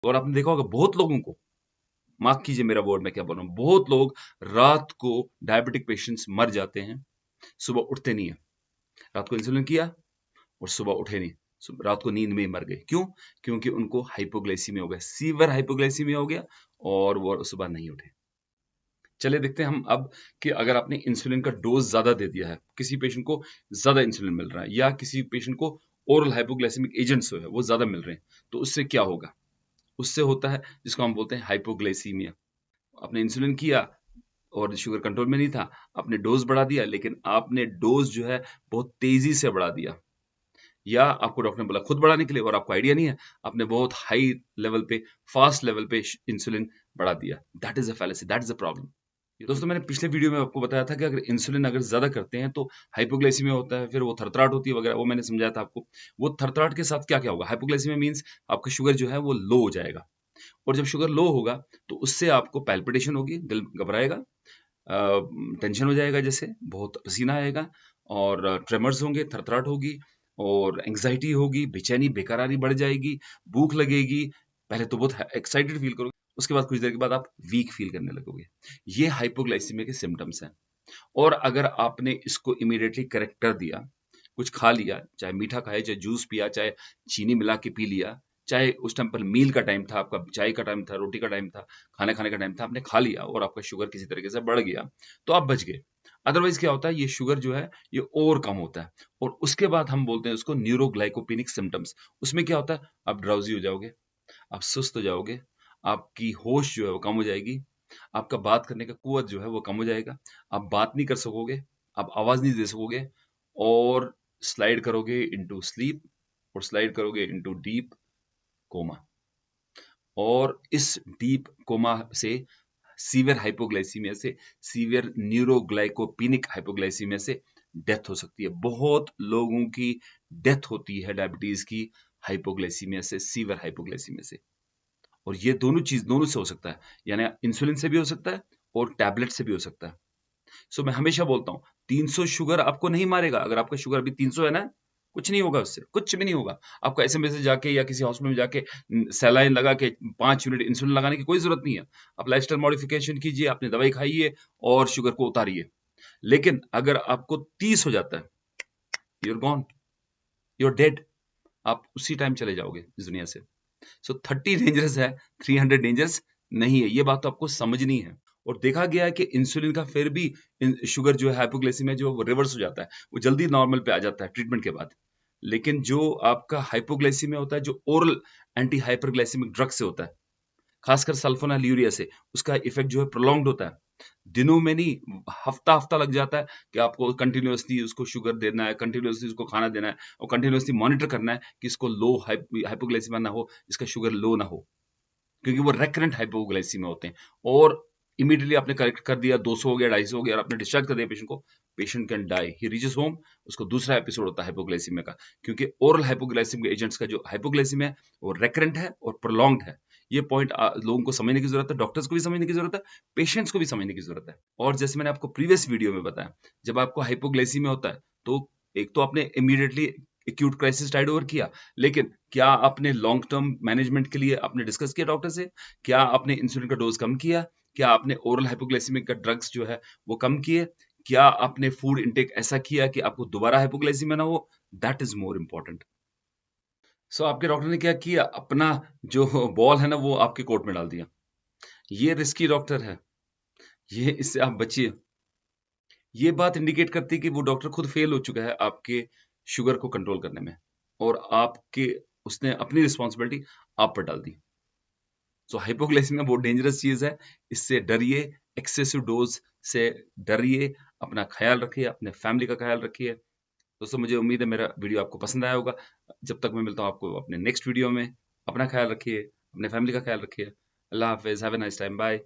और आपने देखा होगा बहुत लोगों को, माफ कीजिए मेरा वर्ड मैं क्या बोल रहा हूँ, बहुत लोग रात को डायबिटिक पेशेंट्स मर जाते हैं, सुबह उठते नहीं है। रात को इंसुलिन किया और सुबह उठे नहीं, रात को नींद में ही मर गए। क्यों? क्योंकि उनको हाइपोग्लाइसीमिया हो गया, सीवियर हाइपोग्लाइसीमिया हो गया और वो सुबह नहीं उठे। चलिए देखते हैं हम अब कि अगर आपने इंसुलिन का डोज ज्यादा दे दिया है, किसी पेशेंट को ज्यादा इंसुलिन मिल रहा है या किसी पेशेंट को ओरल हाइपोग्लाइसेमिक एजेंट्स जो है वो ज्यादा मिल रहे हैं, तो उससे क्या होगा? उससे होता है जिसको हम बोलते हैं हाइपोग्लाइसीमिया। आपने इंसुलिन किया और शुगर कंट्रोल में नहीं था, आपने डोज बढ़ा दिया, लेकिन आपने डोज जो है बहुत तेजी से बढ़ा दिया, या आपको डॉक्टर ने बोला खुद बढ़ाने के लिए और आपको आइडिया नहीं है, आपने बहुत हाई लेवल पे, फास्ट लेवल पे इंसुलिन बढ़ा दिया। That is a fallacy, that is a problem. दोस्तों मैंने पिछले वीडियो में आपको बताया था कि अगर इंसुलिन अगर ज्यादा करते हैं तो हाइपोग्लाइसीमिया होता है, फिर वो थरथराहट होती है वगैरह, वो मैंने समझाया था आपको। वो थरथराहट के साथ क्या क्या होगा? हाइपोग्लाइसीमिया मींस आपका शुगर जो है वो लो हो जाएगा, और जब शुगर लो होगा तो उससे आपको पैल्पिटेशन होगी, दिल घबराएगा, टेंशन हो जाएगा, जैसे बहुत पसीना आएगा, और ट्रेमर्स होंगे, थरथराहट होगी, और एंग्जाइटी होगी, बेचैनी बेकरारी बढ़ जाएगी, भूख लगेगी। पहले तो बहुत एक्साइटेड फील करोगे, उसके बाद कुछ देर के बाद आप वीक फील करने लगोगे। ये हाइपोग्लाइसीमिया के सिम्टम्स हैं। और अगर आपने इसको इमीडिएटली करेक्ट कर दिया, कुछ खा लिया, चाहे मीठा खाया, चाहे जूस पिया, चाहे चीनी मिला के पी लिया, चाहे उस टाइम पर मील का टाइम था, आपका चाय का टाइम था, रोटी का टाइम था, खाना खाने का टाइम था, आपने खा लिया और आपका शुगर किसी तरीके से बढ़ गया, तो आप बच गए। अदरवाइज क्या होता है, ये शुगर जो है ये और कम होता है, और उसके बाद हम बोलते हैं उसको न्यूरोग्लाइकोपिनिक सिम्टम्स। उसमें क्या होता है, आप ड्राउजी हो जाओगे, आप सुस्त हो जाओगे, आपकी होश जो है वो कम हो जाएगी, आपका बात करने का कुवत जो है वो कम हो जाएगा, आप बात नहीं कर सकोगे, आप आवाज नहीं दे सकोगे, और स्लाइड करोगे इनटू स्लीप, और स्लाइड करोगे इनटू डीप कोमा। और इस डीप कोमा से, सीवियर हाइपोग्लाइसीमिया से, सीवियर न्यूरोग्लाइकोपिनिक हाइपोग्लाइसीमिया से डेथ हो सकती है। बहुत लोगों की डेथ होती है डायबिटीज की हाइपोग्लाइसीमिया से, सीवियर हाइपोग्लाइसीमिया से। और ये दोनों चीज दोनों से हो सकता है, यानी इंसुलिन से भी हो सकता है और टैबलेट से भी हो सकता है। सो मैं हमेशा बोलता हूँ 300 शुगर आपको नहीं मारेगा। अगर आपका शुगर अभी 300 है ना, कुछ नहीं होगा, उससे कुछ भी नहीं होगा। आपको एसएमएस से जाके या किसी हॉस्पिटल में जाके सैलाइन लगा के 5 यूनिट इंसुलिन लगाने की कोई जरूरत नहीं है। आप लाइफस्टाइल मॉडिफिकेशन कीजिए, अपनी दवाई खाइए और शुगर को उतारिए। लेकिन अगर आपको 30 हो जाता है, यूर गॉन, यूर डेड, आप उसी टाइम चले जाओगे इस दुनिया से। सो 30 डेंजरस है, 300 डेंजरस नहीं है, ये बात तो आपको समझनी है। और देखा गया है कि इंसुलिन का फिर भी शुगर जो है, हाइपोग्लाइसीमिया जो है वो रिवर्स हो जाता है, वो जल्दी नॉर्मल पे आ जाता है ट्रीटमेंट के बाद। लेकिन जो आपका हाइपोग्लाइसीमिया होता है, जो ओरल एंटी हाइपरग्लाइसीमिक ड्रग से होता है, खासकर सल्फोनाइल यूरिया से, उसका इफेक्ट जो है प्रोलॉन्ग्ड होता है, दिनों में नहीं, हफ्ता हफ्ता लग जाता है कि आपको कंटिन्यूअसली उसको शुगर देना है, कंटिन्यूअसली उसको खाना देना है, और कंटिन्यूअसली मॉनिटर करना है कि इसको लो हाइपोग्लाइसीमिया ना हो, इसका शुगर लो ना हो, क्योंकि वो रेकरेंट हाइपोग्लाइसीमिया होते हैं। और इमीडिएटली आपने करेक्ट कर दिया, 200 हो गया, 250 हो गया, और आपने डिस्चार्ज कर दिया पेशेंट को, patient can die, he reaches home, उसको दूसरा एपिसोड होता है हाइपोग्लाइसीमिया का। क्योंकि ओरल हाइपोग्लाइसीमिक एजेंट्स का जो हाइपोग्लाइसीमिया है वो रेकरेंट है और प्रोलॉन्ग्ड है। ये पॉइंट लोगों को समझने की जरूरत है, डॉक्टर्स को भी समझने की जरूरत है, पेशेंट्स को भी समझने की जरूरत है। और जैसे मैंने आपको प्रीवियस वीडियो में बताया, जब आपको हाइपोग्लाइसीमिया होता है तो एक तो आपने immediately acute crisis tide over किया, लेकिन क्या आपने लॉन्ग टर्म मैनेजमेंट के लिए आपने डिस्कस किया डॉक्टर से? क्या आपने इंसुलिन का डोज कम किया? क्या आपने ओरल हाइपोग्लाइसीमिक का ड्रग्स जो है वो कम किए? क्या आपने फूड इंटेक ऐसा किया कि आपको दोबारा हाइपोग्लाइसीमिया ना हो? That is more important. So आपके डॉक्टर ने क्या किया, अपना जो बॉल है ना वो आपके कोर्ट में डाल दिया। ये रिस्की डॉक्टर है, ये इससे आप बचिए। ये बात इंडिकेट करती है कि वो डॉक्टर खुद फेल हो चुका है आपके शुगर को कंट्रोल करने में, और आपके उसने अपनी रिस्पॉन्सिबिलिटी आप पर डाल दी। सो हाइपोग्लाइसीमिया बहुत डेंजरस चीज है, इससे डरिए, एक्सेसिव डोज से डरिए, अपना ख्याल रखिए, अपने फैमिली का ख्याल रखिए। दोस्तों मुझे उम्मीद है मेरा वीडियो आपको पसंद आया होगा। जब तक मैं मिलता हूँ आपको अपने नेक्स्ट वीडियो में, अपना ख्याल रखिए, अपने फैमिली का ख्याल रखिए। अल्लाह हाफिज, have a nice time, bye.